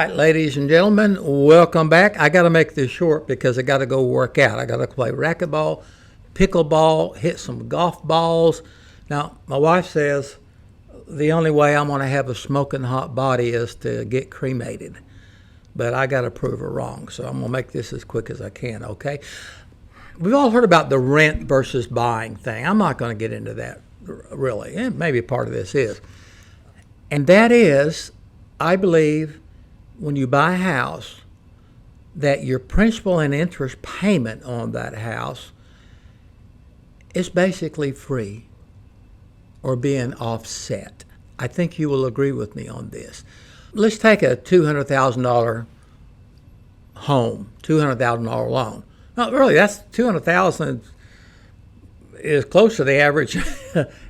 right, ladies and gentlemen, welcome back. I got to make this short because I got to go work out. I got to play racquetball, pickleball, hit some golf balls. Now, my wife says the only way I'm going to have a smoking hot body is to get cremated. But I got to prove her wrong, so I'm going to make this as quick as I can, okay? We've all heard about the rent versus buying thing. I'm not going to get into that, really, and maybe part of this is. And that is, I believe, when you buy a house, that your principal and interest payment on that house is basically free or being offset. I think you will agree with me on this. Let's take a $200,000 home, $200,000 loan. No, really, that's $200,000 is close to the average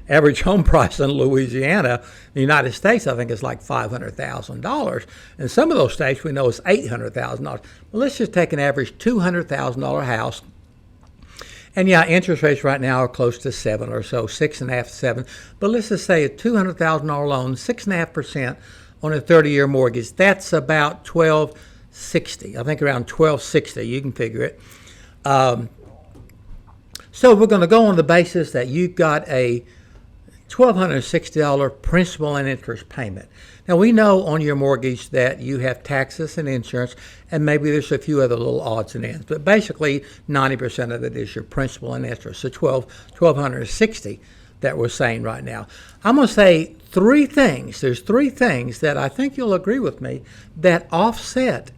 average home price in Louisiana. The United States, I think, is like $500,000. And some of those states we know is $800,000. Well, let's just take an average $200,000 house. And yeah, interest rates right now are close to 7 or so, 6.5 to 7. But let's just say a $200,000 loan, 6.5% on a 30-year mortgage. That's about $1,260. I think around $1,260. You can figure it. So we're going to go on the basis that you've got a $1,260 principal and interest payment. Now, we know on your mortgage that you have taxes and insurance, and maybe there's a few other little odds and ends, but basically 90% of it is your principal and interest, so $1,260 that we're saying right now. I'm going to say three things. There's three things that I think you'll agree with me that offset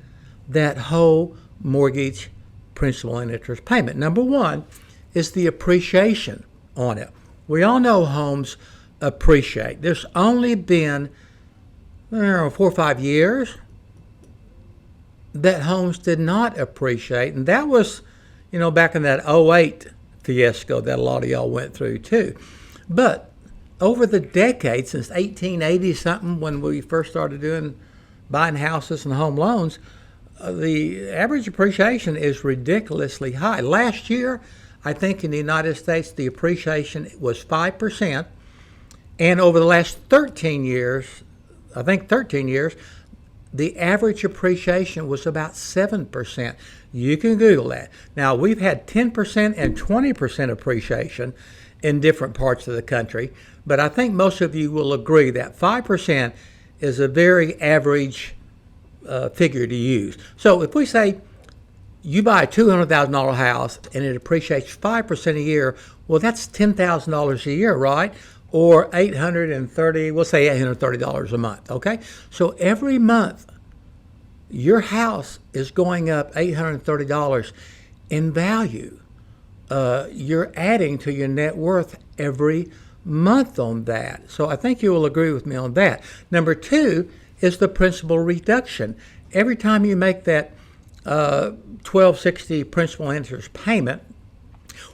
that whole mortgage principal and interest payment. Number one is the appreciation on it. We all know homes appreciate. There's only been 4 or 5 years that homes did not appreciate, and that was, back in that '08 fiasco that a lot of y'all went through too. But over the decades, since 1880 something, when we first started buying houses and home loans, the average appreciation is ridiculously high. Last year, I think in the United States, the appreciation was 5%. And over the last 13 years, the average appreciation was about 7%. You can Google that. Now, we've had 10% and 20% appreciation in different parts of the country. But I think most of you will agree that 5% is a very average figure to use. So if we say you buy a $200,000 house and it appreciates 5% a year, well, that's $10,000 a year, right? Or we'll say $830 a month, okay? So every month, your house is going up $830 in value. You're adding to your net worth every month on that. So I think you will agree with me on that. Number two is the principal reduction. Every time you make that $1,260 principal interest payment,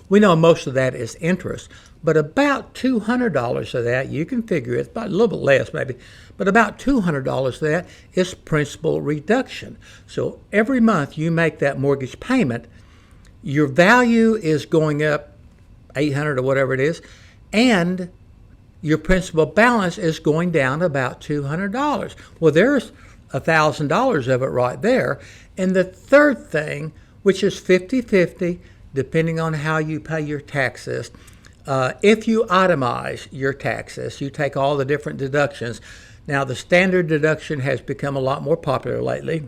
we know most of that is interest, but about $200 of that, you can figure it's about a little bit less maybe, but about $200 of that is principal reduction. So every month you make that mortgage payment, your value is going up $800 or whatever it is, and your principal balance is going down about $200. Well, there's $1,000 of it right there. And the third thing, which is 50-50, depending on how you pay your taxes, if you itemize your taxes, you take all the different deductions. Now, the standard deduction has become a lot more popular lately.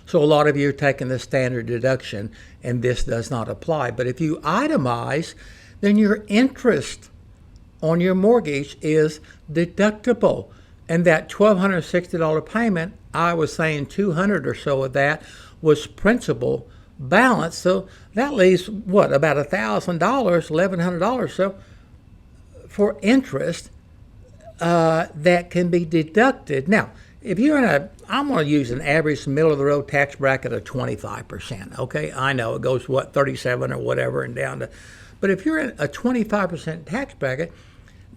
So a lot of you are taking the standard deduction, and this does not apply. But if you itemize, then your interest on your mortgage is deductible. And that $1,260 payment, I was saying 200 or so of that was principal balance. So that leaves, about $1,000, $1,100 so for interest that can be deducted. Now, if you're I'm going to use an average middle-of-the-road tax bracket of 25%, okay? I know it goes, 37 or whatever and down to, but if you're in a 25% tax bracket,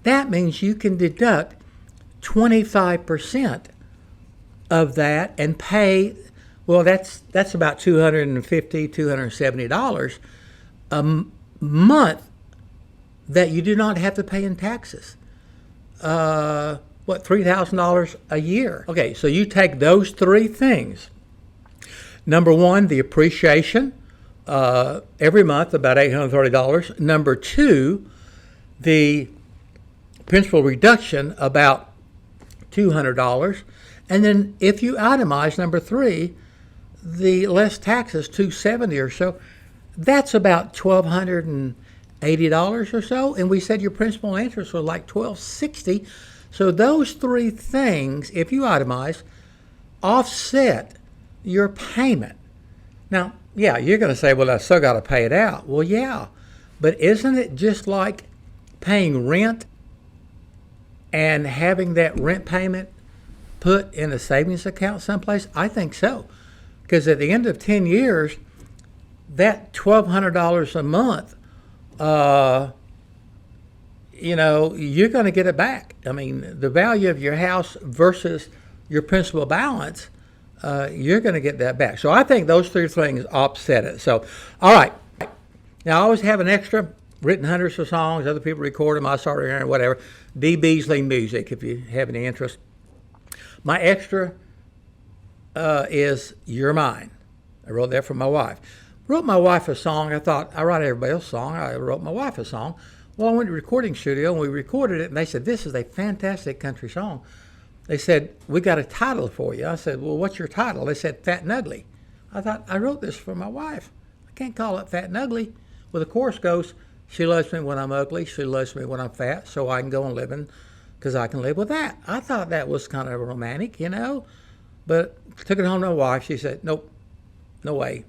that means you can deduct 25% of that and pay, that's about $250, $270 a month that you do not have to pay in taxes. what, $3,000 a year. Okay, so you take those three things. Number one, the appreciation every month, about $830. Number two, the principal reduction, about $200. And then if you itemize number three, the less taxes, $270 or so, that's about $1,280 or so. And we said your principal and interest was like $1,260. So those three things, if you itemize, offset your payment. Now, yeah, you're going to say, well, I still got to pay it out. Well, yeah, but isn't it just like paying rent and having that rent payment put in a savings account someplace? I think so. Because at the end of 10 years, that $1,200 a month, you're going to get it back. I mean, the value of your house versus your principal balance, you're going to get that back. So I think those three things offset it. So, all right. Now, I always have an extra, written hundreds of songs. Other people record them. I started hearing whatever. D. Beasley Music, if you have any interest. My extra is You're Mine. I wrote that for my wife. Wrote my wife a song. I thought, I write everybody else a song. I wrote my wife a song. Well, I went to the recording studio and we recorded it, and they said, this is a fantastic country song. They said, we got a title for you. I said, well, what's your title? They said, Fat and Ugly. I thought, I wrote this for my wife. I can't call it Fat and Ugly. Well, the chorus goes, she loves me when I'm ugly. She loves me when I'm fat, so I can go on living because I can live with that. I thought that was kind of romantic, but took it home to my wife. She said, nope, no way.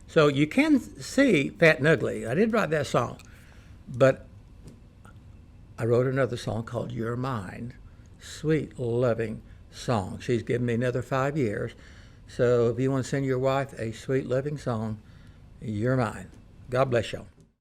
So you can see Fat and Ugly. I did write that song, but I wrote another song called You're Mine. Sweet, loving song. She's given me another 5 years. So if you want to send your wife a sweet, loving song, You're Mine. God bless y'all.